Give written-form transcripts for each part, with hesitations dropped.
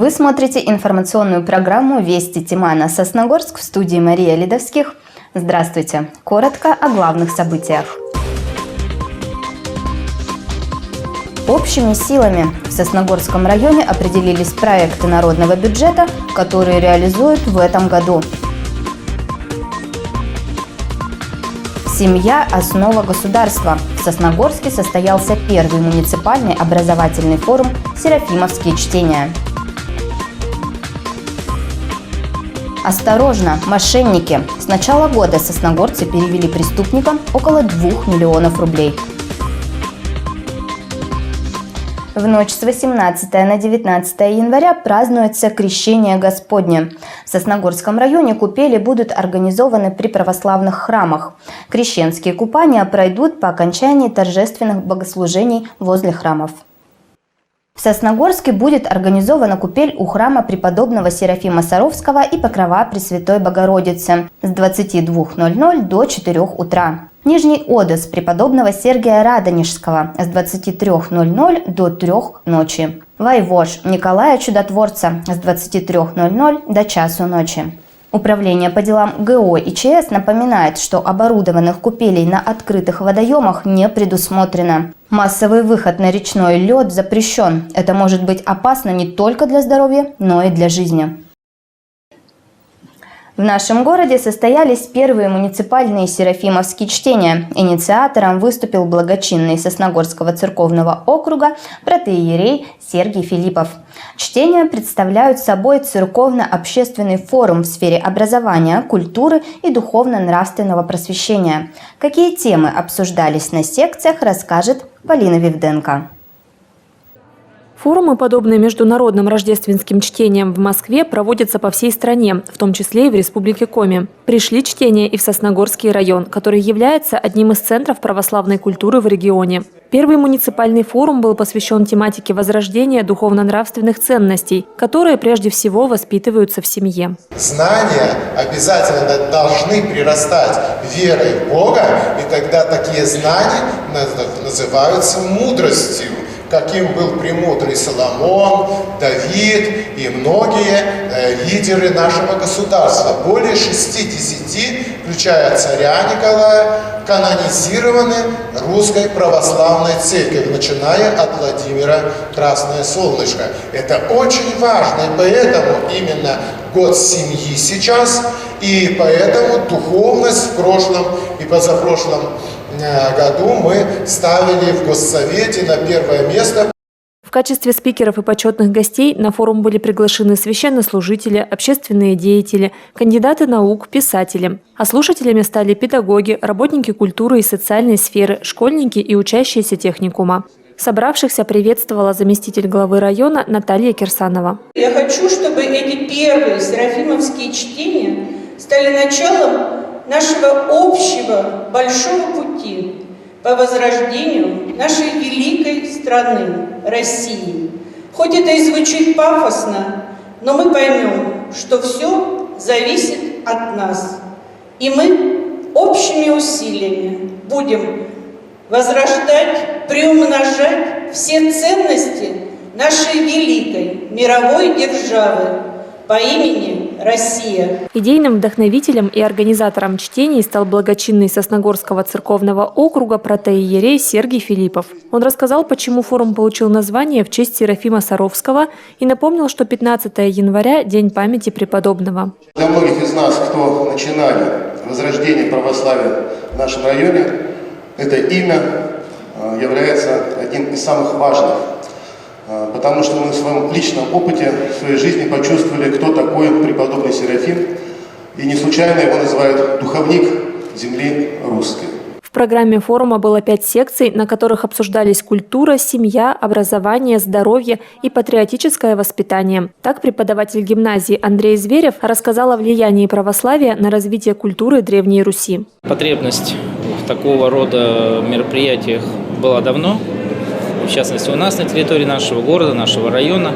Вы смотрите информационную программу «Вести Тимана Сосногорск», в студии Мария Ледовских. Здравствуйте. Коротко о главных событиях. Общими силами в Сосногорском районе определились проекты народного бюджета, которые реализуют в этом году. Семья – основа государства. В Сосногорске состоялся первый муниципальный образовательный форум «Серафимовские чтения». Осторожно, мошенники! С начала года сосногорцы перевели преступникам около 2 миллионов рублей. В ночь с 18 на 19 января празднуется Крещение Господне. В Сосногорском районе купели будут организованы при православных храмах. Крещенские купания пройдут по окончании торжественных богослужений возле храмов. В Сосногорске будет организована купель у храма преподобного Серафима Саровского и Покрова Пресвятой Богородицы с 22:00 до 4 утра. Нижний Одесс преподобного Сергия Радонежского с 23:00 до 3 ночи. Вайвож Николая Чудотворца с 23:00 до часу ночи. Управление по делам ГО и ЧС напоминает, что оборудованных купелей на открытых водоемах не предусмотрено. Массовый выход на речной лед запрещен. Это может быть опасно не только для здоровья, но и для жизни. В нашем городе состоялись первые муниципальные серафимовские чтения. Инициатором выступил благочинный Сосногорского церковного округа протоиерей Сергий Филиппов. Чтения представляют собой церковно-общественный форум в сфере образования, культуры и духовно-нравственного просвещения. Какие темы обсуждались на секциях, расскажет Полина Вивденко. Форумы, подобные международным рождественским чтениям в Москве, проводятся по всей стране, в том числе и в Республике Коми. Пришли чтения и в Сосногорский район, который является одним из центров православной культуры в регионе. Первый муниципальный форум был посвящен тематике возрождения духовно-нравственных ценностей, которые прежде всего воспитываются в семье. Знания обязательно должны прирастать верой в Бога, и тогда такие знания называются мудростью. Каким был премудрый Соломон, Давид и многие лидеры нашего государства. Более 60, включая царя Николая, канонизированы Русской Православной Церковью, начиная от Владимира Красное Солнышко. Это очень важно, и поэтому именно год семьи сейчас, и поэтому духовность в прошлом и позапрошлом году мы ставили в Госсовете на первое место. В качестве спикеров и почетных гостей на форум были приглашены священнослужители, общественные деятели, кандидаты наук, писатели. А слушателями стали педагоги, работники культуры и социальной сферы, школьники и учащиеся техникума. Собравшихся приветствовала заместитель главы района Наталья Кирсанова. Я хочу, чтобы эти первые серафимовские чтения стали началом нашего общего большого пути по возрождению нашей великой страны, России. Хоть это и звучит пафосно, но мы поймем, что все зависит от нас. И мы общими усилиями будем возрождать, приумножать все ценности нашей великой мировой державы по имени Россия. Идейным вдохновителем и организатором чтений стал благочинный Сосногорского церковного округа протоиерей Сергий Филиппов. Он рассказал, почему форум получил название в честь Серафима Саровского и напомнил, что 15 января – День памяти преподобного. Для многих из нас, кто начинали возрождение православия в нашем районе, это имя является одним из самых важных. Потому что мы в своем личном опыте, в своей жизни почувствовали, кто такой преподобный Серафим. И не случайно его называют духовник земли русской. В программе форума было 5 секций, на которых обсуждались культура, семья, образование, здоровье и патриотическое воспитание. Так преподаватель гимназии Андрей Зверев рассказал о влиянии православия на развитие культуры Древней Руси. Потребность в такого рода мероприятиях была давно. В частности, у нас на территории нашего города, нашего района,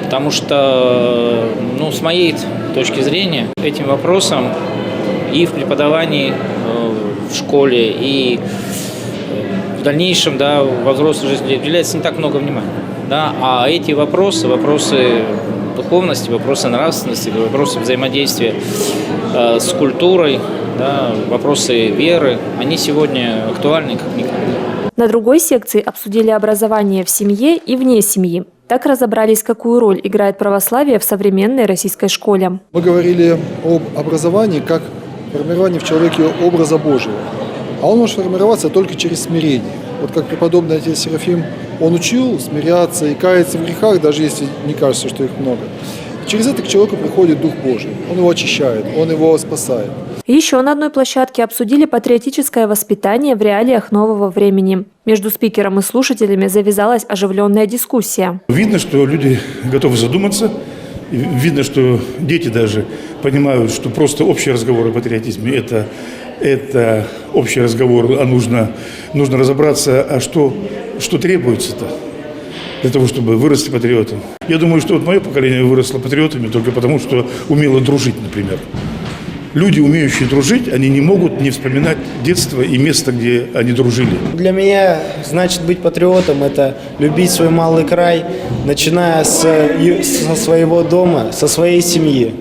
потому что, с моей точки зрения, этим вопросом и в преподавании в школе, и в дальнейшем, во взрослой жизни уделяется не так много внимания. А эти вопросы духовности, вопросы нравственности, вопросы взаимодействия с культурой, да, вопросы веры, они сегодня актуальны как никогда. На другой секции обсудили образование в семье и вне семьи. Так разобрались, какую роль играет православие в современной российской школе. Мы говорили об образовании как формировании в человеке образа Божьего. А он может формироваться только через смирение. Вот как преподобный отец Серафим, он учил смиряться и каяться в грехах, даже если не кажется, что их много. Через это к человеку приходит Дух Божий. Он его очищает, он его спасает. Еще на одной площадке обсудили патриотическое воспитание в реалиях нового времени. Между спикером и слушателями завязалась оживленная дискуссия. Видно, что люди готовы задуматься. Видно, что дети даже понимают, что просто общий разговор о патриотизме – это общий разговор, а нужно разобраться, а что требуется-то для того, чтобы вырасти патриотом. Я думаю, что вот мое поколение выросло патриотами только потому, что умело дружить, например. Люди, умеющие дружить, они не могут не вспоминать детство и место, где они дружили. Для меня, значит, быть патриотом – это любить свой малый край, начиная со своего дома, со своей семьи.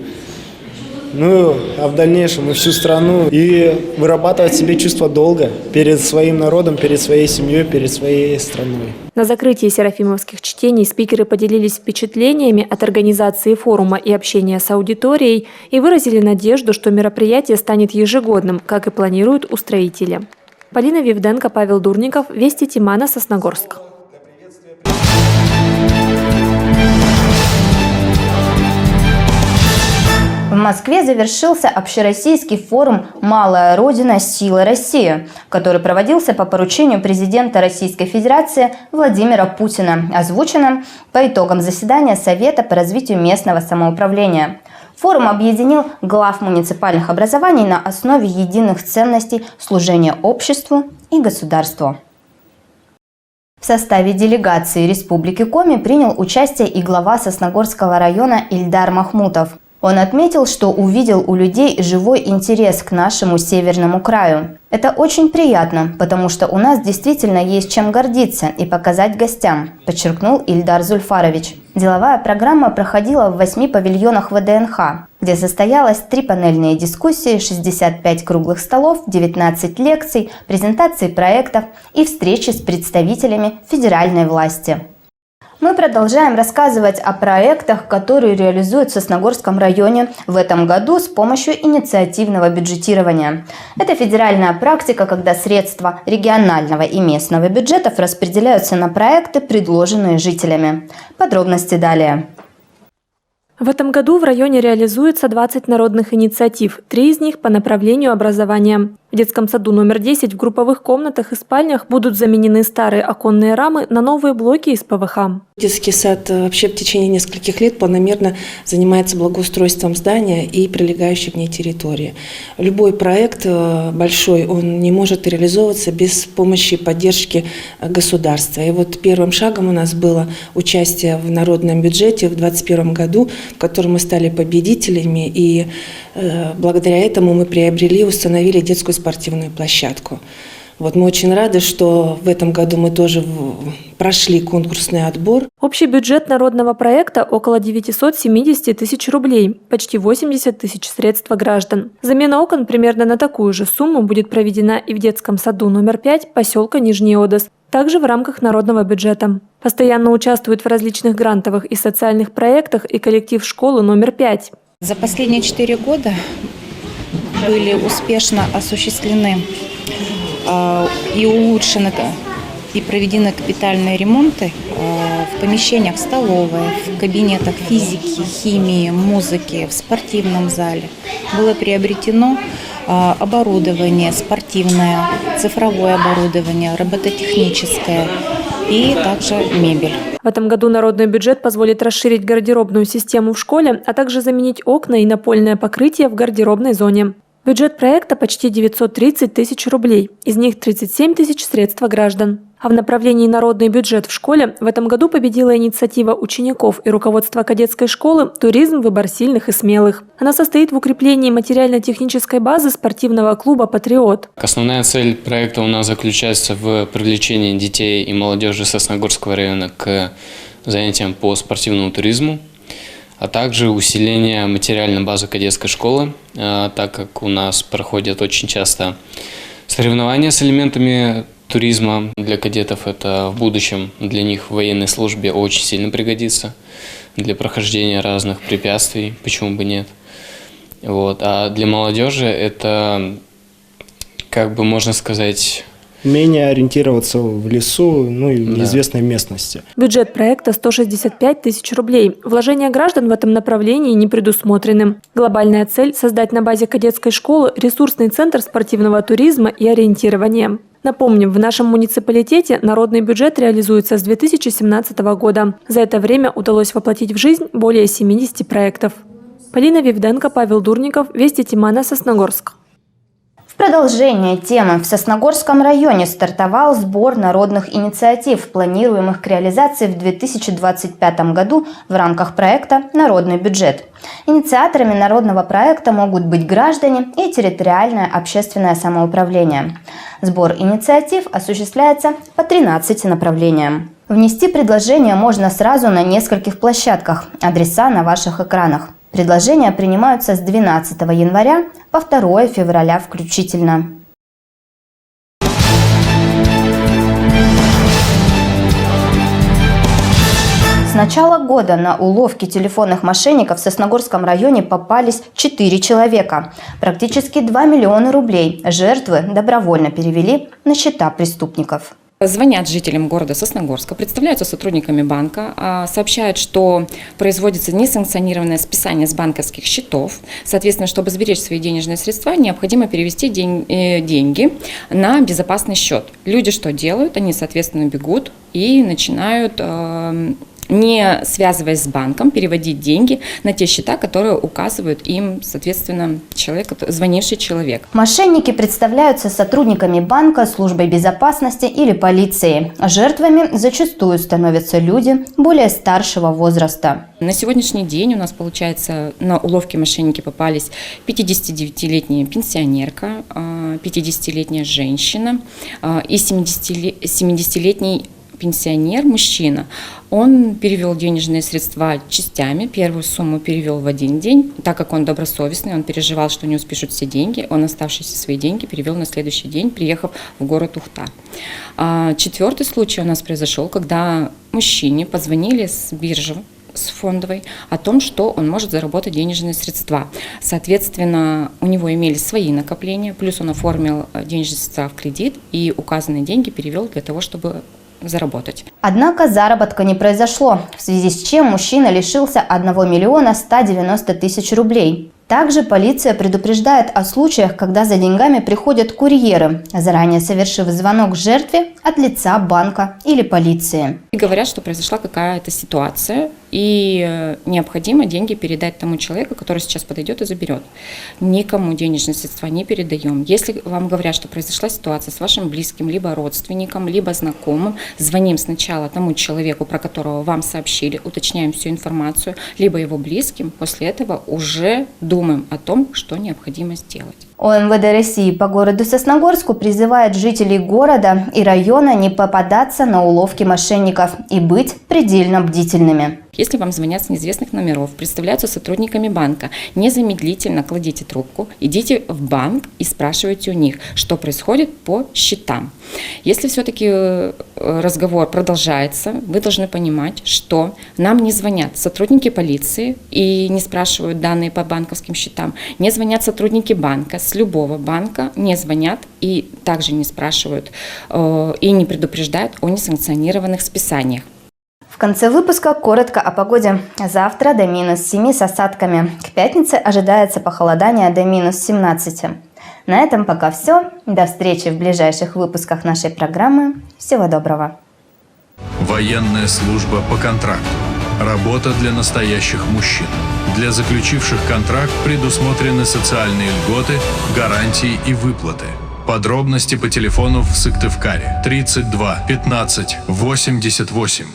Ну, а в дальнейшем и всю страну. И вырабатывать в себе чувство долга перед своим народом, перед своей семьей, перед своей страной. На закрытии серафимовских чтений спикеры поделились впечатлениями от организации форума и общения с аудиторией и выразили надежду, что мероприятие станет ежегодным, как и планируют устроители. Полина Вивденко, Павел Дурников, Вести Тимана, Сосногорск. В Москве завершился общероссийский форум «Малая Родина. Сила России», который проводился по поручению президента Российской Федерации Владимира Путина, озвучено по итогам заседания Совета по развитию местного самоуправления. Форум объединил глав муниципальных образований на основе единых ценностей служения обществу и государству. В составе делегации Республики Коми принял участие и глава Сосногорского района Ильдар Махмутов. Он отметил, что увидел у людей живой интерес к нашему северному краю. Это очень приятно, потому что у нас действительно есть чем гордиться и показать гостям, подчеркнул Ильдар Зульфарович. Деловая программа проходила в 8 павильонах ВДНХ, где состоялось 3 панельные дискуссии, 65 круглых столов, 19 лекций, презентации проектов и встречи с представителями федеральной власти. Мы продолжаем рассказывать о проектах, которые реализуют в Сосногорском районе в этом году с помощью инициативного бюджетирования. Это федеральная практика, когда средства регионального и местного бюджетов распределяются на проекты, предложенные жителями. Подробности далее. В этом году в районе реализуется 20 народных инициатив, 3 из них по направлению образования. В детском саду номер 10 в групповых комнатах и спальнях будут заменены старые оконные рамы на новые блоки из ПВХ. Детский сад вообще в течение нескольких лет планомерно занимается благоустройством здания и прилегающей к ней территории. Любой проект большой, он не может реализовываться без помощи и поддержки государства. И вот первым шагом у нас было участие в народном бюджете в 2021 году, в котором мы стали победителями, и благодаря этому мы приобрели и установили детскую спортивную площадку. Вот мы очень рады, что в этом году мы тоже прошли конкурсный отбор. Общий бюджет народного проекта около 970 тысяч рублей, почти 80 тысяч средств граждан. Замена окон примерно на такую же сумму будет проведена и в детском саду номер 5 поселка Нижний Одес, также в рамках народного бюджета. Постоянно участвует в различных грантовых и социальных проектах и коллектив школы номер 5. За последние 4 года были успешно осуществлены и улучшены и проведены капитальные ремонты в помещениях столовой, в кабинетах физики, химии, музыки, в спортивном зале. Было приобретено оборудование спортивное, цифровое оборудование, робототехническое и также мебель. В этом году народный бюджет позволит расширить гардеробную систему в школе, а также заменить окна и напольное покрытие в гардеробной зоне. Бюджет проекта почти 930 тысяч рублей, из них 37 тысяч средств граждан. А в направлении «Народный бюджет в школе» в этом году победила инициатива учеников и руководства кадетской школы «Туризм. Выбор сильных и смелых». Она состоит в укреплении материально-технической базы спортивного клуба «Патриот». Основная цель проекта у нас заключается в привлечении детей и молодежи Сосногорского района к занятиям по спортивному туризму. а также усиление материальной базы кадетской школы, так как у нас проходят очень часто соревнования с элементами туризма. Для кадетов это в будущем для них в военной службе очень сильно пригодится для прохождения разных препятствий, почему бы нет. Вот. А для молодежи это, как бы можно сказать, умение ориентироваться в лесу, ну и в неизвестной местности. Бюджет проекта 165 тысяч рублей. Вложения граждан в этом направлении не предусмотрены. Глобальная цель – создать на базе кадетской школы ресурсный центр спортивного туризма и ориентирования. Напомним, в нашем муниципалитете народный бюджет реализуется с 2017 года. За это время удалось воплотить в жизнь более 70 проектов. Полина Вивденко, Павел Дурников, Вести Тимана, Сосногорск. В продолжение темы в Сосногорском районе стартовал сбор народных инициатив, планируемых к реализации в 2025 году в рамках проекта «Народный бюджет». Инициаторами народного проекта могут быть граждане и территориальное общественное самоуправление. Сбор инициатив осуществляется по 13 направлениям. Внести предложение можно сразу на нескольких площадках, адреса на ваших экранах. Предложения принимаются с 12 января по 2 февраля включительно. С начала года на уловки телефонных мошенников в Сосногорском районе попались 4 человека. Практически 2 миллиона рублей жертвы добровольно перевели на счета преступников. Звонят жителям города Сосногорска, представляются сотрудниками банка, сообщают, что производится несанкционированное списание с банковских счетов. Соответственно, чтобы сберечь свои денежные средства, необходимо перевести деньги на безопасный счет. Люди что делают? Они, соответственно, бегут и начинают, не связываясь с банком, переводить деньги на те счета, которые указывают им, соответственно, звонивший человек. Мошенники представляются сотрудниками банка, службой безопасности или полиции. Жертвами зачастую становятся люди более старшего возраста. На сегодняшний день у нас, получается, на уловки мошенники попались 59-летняя пенсионерка, 50-летняя женщина и 70-летний пенсионер, мужчина. Он перевел денежные средства частями. Первую сумму перевел в один день. Так как он добросовестный, он переживал, что не спишут все деньги. Он оставшиеся свои деньги перевел на следующий день, приехав в город Ухта. 4-й случай у нас произошел, когда мужчине позвонили с биржи, с фондовой, о том, что он может заработать денежные средства. Соответственно, у него имелись свои накопления, плюс он оформил денежные средства в кредит и указанные деньги перевел для того, чтобы заработать. Однако заработка не произошло, в связи с чем мужчина лишился 1 миллиона 190 тысяч рублей. Также полиция предупреждает о случаях, когда за деньгами приходят курьеры, заранее совершив звонок жертве от лица банка или полиции. И говорят, что произошла какая-то ситуация, и необходимо деньги передать тому человеку, который сейчас подойдет и заберет. Никому денежные средства не передаем. Если вам говорят, что произошла ситуация с вашим близким, либо родственником, либо знакомым, звоним сначала тому человеку, про которого вам сообщили, уточняем всю информацию, либо его близким, после этого уже думаем о том, что необходимо сделать. ОМВД России по городу Сосногорску призывает жителей города и района не попадаться на уловки мошенников и быть предельно бдительными. Если вам звонят с неизвестных номеров, представляются сотрудниками банка, незамедлительно кладите трубку, идите в банк и спрашивайте у них, что происходит по счетам. Если все-таки разговор продолжается, вы должны понимать, что нам не звонят сотрудники полиции и не спрашивают данные по банковским счетам, не звонят сотрудники банка, с любого банка не звонят и также не спрашивают и не предупреждают о несанкционированных списаниях. В конце выпуска коротко о погоде. Завтра до -7 с осадками. К пятнице ожидается похолодание до -17. На этом пока все. До встречи в ближайших выпусках нашей программы. Всего доброго. Военная служба по контракту. Работа для настоящих мужчин. Для заключивших контракт предусмотрены социальные льготы, гарантии и выплаты. Подробности по телефону в Сыктывкаре 32 15 88.